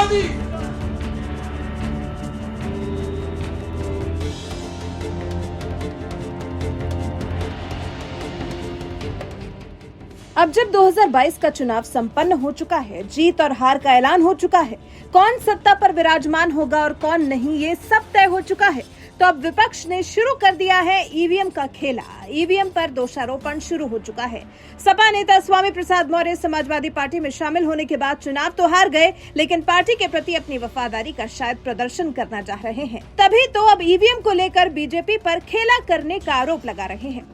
मोदी। अब जब 2022 का चुनाव संपन्न हो चुका है, जीत और हार का ऐलान हो चुका है, कौन सत्ता पर विराजमान होगा और कौन नहीं, ये सब तय हो चुका है, तो अब विपक्ष ने शुरू कर दिया है ईवीएम का खेला। ईवीएम पर दोषारोपण शुरू हो चुका है। सपा नेता स्वामी प्रसाद मौर्य समाजवादी पार्टी में शामिल होने के बाद चुनाव तो हार गए, लेकिन पार्टी के प्रति अपनी वफादारी का शायद प्रदर्शन करना चाह रहे हैं। तभी तो अब ईवीएम को लेकर बीजेपी पर खेला करने का आरोप लगा रहे हैं।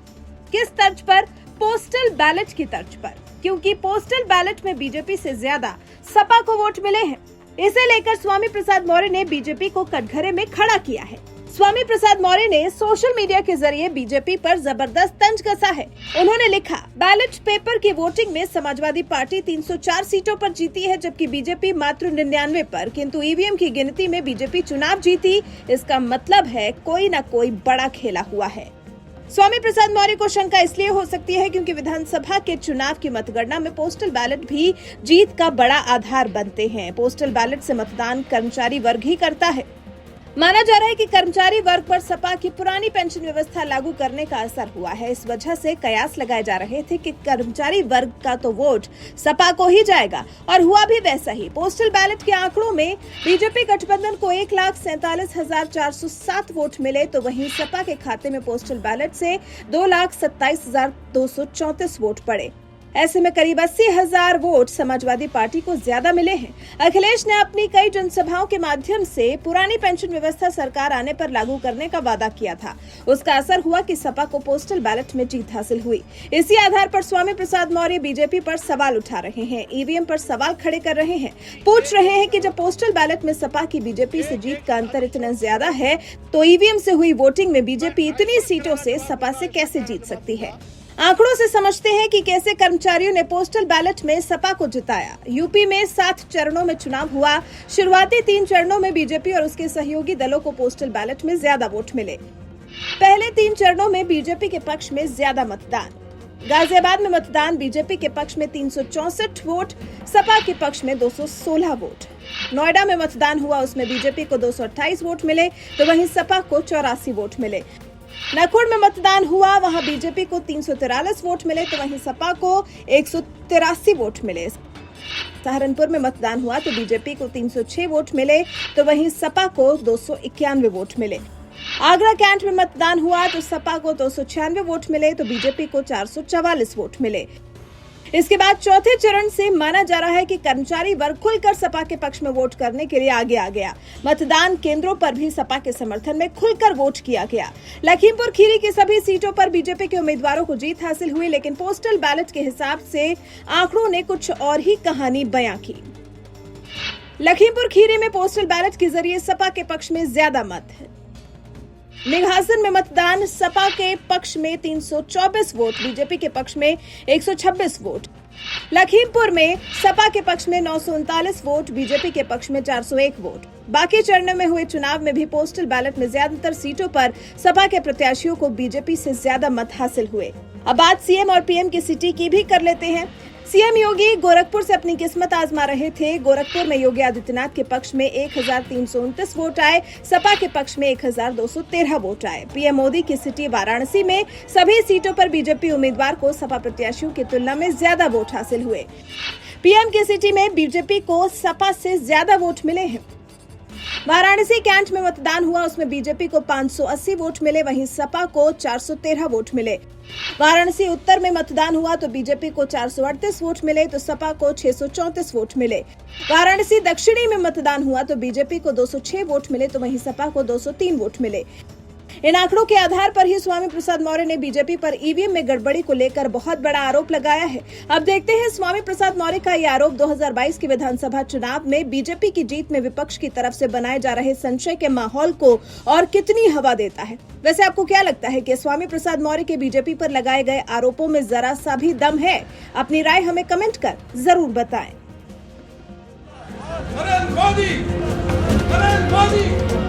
किस तर्ज पर? पोस्टल बैलेट की तर्ज पर, क्योंकि पोस्टल बैलेट में बीजेपी से ज्यादा सपा को वोट मिले हैं। इसे लेकर स्वामी प्रसाद मौर्य ने बीजेपी को कटघरे में खड़ा किया है। स्वामी प्रसाद मौर्य ने सोशल मीडिया के जरिए बीजेपी पर जबरदस्त तंज कसा है। उन्होंने लिखा, बैलेट पेपर की वोटिंग में समाजवादी पार्टी 304 सीटों पर जीती है, जबकि बीजेपी मात्र 99 पर, किंतु ईवीएम की गिनती में बीजेपी चुनाव जीती। इसका मतलब है कोई न कोई बड़ा खेला हुआ है। स्वामी प्रसाद मौर्य को शंका इसलिए हो सकती है क्योंकि विधानसभा के चुनाव की मतगणना में पोस्टल बैलेट भी जीत का बड़ा आधार बनते हैं। पोस्टल बैलेट से मतदान कर्मचारी वर्ग ही करता है। माना जा रहा है कि कर्मचारी वर्ग पर सपा की पुरानी पेंशन व्यवस्था लागू करने का असर हुआ है। इस वजह से कयास लगाए जा रहे थे कि कर्मचारी वर्ग का तो वोट सपा को ही जाएगा, और हुआ भी वैसा ही। पोस्टल बैलेट के आंकड़ों में बीजेपी गठबंधन को 1,47,407 वोट मिले, तो वहीं सपा के खाते में पोस्टल बैलेट से 2,27,234 वोट पड़े। ऐसे में करीब 80,000 वोट समाजवादी पार्टी को ज्यादा मिले हैं। अखिलेश ने अपनी कई जनसभाओं के माध्यम से पुरानी पेंशन व्यवस्था सरकार आने पर लागू करने का वादा किया था। उसका असर हुआ कि सपा को पोस्टल बैलेट में जीत हासिल हुई। इसी आधार पर स्वामी प्रसाद मौर्य बीजेपी पर सवाल उठा रहे हैं, ईवीएम पर सवाल खड़े कर रहे हैं। पूछ रहे हैं कि जब पोस्टल बैलेट में सपा की बीजेपी से जीत का अंतर इतना ज्यादा है, तो ईवीएम से हुई वोटिंग में बीजेपी इतनी सीटों से सपा से कैसे जीत सकती है। आंकड़ों से समझते हैं कि कैसे कर्मचारियों ने पोस्टल बैलेट में सपा को जिताया। यूपी में 7 चरणों में चुनाव हुआ। शुरुआती 3 चरणों में बीजेपी और उसके सहयोगी दलों को पोस्टल बैलेट में ज्यादा वोट मिले। पहले 3 चरणों में बीजेपी के पक्ष में ज्यादा मतदान। गाजियाबाद में मतदान बीजेपी के पक्ष में 364 वोट, सपा के पक्ष में 216 वोट। नोएडा में मतदान हुआ, उसमें बीजेपी को 228 वोट मिले, तो वहीं सपा को 84 वोट मिले। नागौर में मतदान हुआ, वहां बीजेपी को 343 वोट मिले, तो वहीं सपा को 183 वोट मिले। सहारनपुर में मतदान हुआ तो बीजेपी को 306 वोट मिले, तो वहीं सपा को 291 वोट मिले। आगरा कैंट में मतदान हुआ तो सपा को 296 वोट मिले, तो बीजेपी को 444 वोट मिले। इसके बाद चौथे चरण से माना जा रहा है कि कर्मचारी वर्ग खुलकर सपा के पक्ष में वोट करने के लिए आगे आ गया। मतदान केंद्रों पर भी सपा के समर्थन में खुलकर वोट किया गया। लखीमपुर खीरी की सभी सीटों पर बीजेपी के उम्मीदवारों को जीत हासिल हुई, लेकिन पोस्टल बैलेट के हिसाब से आंकड़ों ने कुछ और ही कहानी बयां की। लखीमपुर खीरी में पोस्टल बैलेट के जरिए सपा के पक्ष में ज्यादा मत है। निघासन में मतदान सपा के पक्ष में 324 वोट, बीजेपी के पक्ष में 126 वोट। लखीमपुर में सपा के पक्ष में 939 वोट, बीजेपी के पक्ष में 401 वोट। बाकी चरणों में हुए चुनाव में भी पोस्टल बैलेट में ज्यादातर सीटों पर सपा के प्रत्याशियों को बीजेपी से ज्यादा मत हासिल हुए। अब बात सीएम और पीएम की सिटी की भी कर लेते हैं। सीएम योगी गोरखपुर से अपनी किस्मत आजमा रहे थे। गोरखपुर में योगी आदित्यनाथ के पक्ष में 1,329 वोट आए, सपा के पक्ष में 1,213 वोट आए। पीएम मोदी की सिटी वाराणसी में सभी सीटों पर बीजेपी उम्मीदवार को सपा प्रत्याशियों की तुलना में ज्यादा वोट हासिल हुए। पीएम की सिटी में बीजेपी को सपा से ज्यादा वोट मिले हैं। वाराणसी कैंट में मतदान हुआ, उसमें बीजेपी को 580 वोट मिले, वहीं सपा को 413 वोट मिले। वाराणसी उत्तर में मतदान हुआ तो बीजेपी को 438 वोट मिले, तो सपा को 634 वोट मिले। वाराणसी दक्षिणी में मतदान हुआ तो बीजेपी को 206 वोट मिले, तो वहीं सपा को 203 वोट मिले। इन आंकड़ों के आधार पर ही स्वामी प्रसाद मौर्य ने बीजेपी पर ईवीएम में गड़बड़ी को लेकर बहुत बड़ा आरोप लगाया है। अब देखते हैं स्वामी प्रसाद मौर्य का यह आरोप 2022 के विधानसभा चुनाव में बीजेपी की जीत में विपक्ष की तरफ से बनाए जा रहे संशय के माहौल को और कितनी हवा देता है। वैसे आपको क्या लगता है कि स्वामी प्रसाद मौर्य के बीजेपी पर लगाए गए आरोपों में जरा सा भी दम है? अपनी राय हमें कमेंट कर जरूर बताएं। नरेंद्र मोदी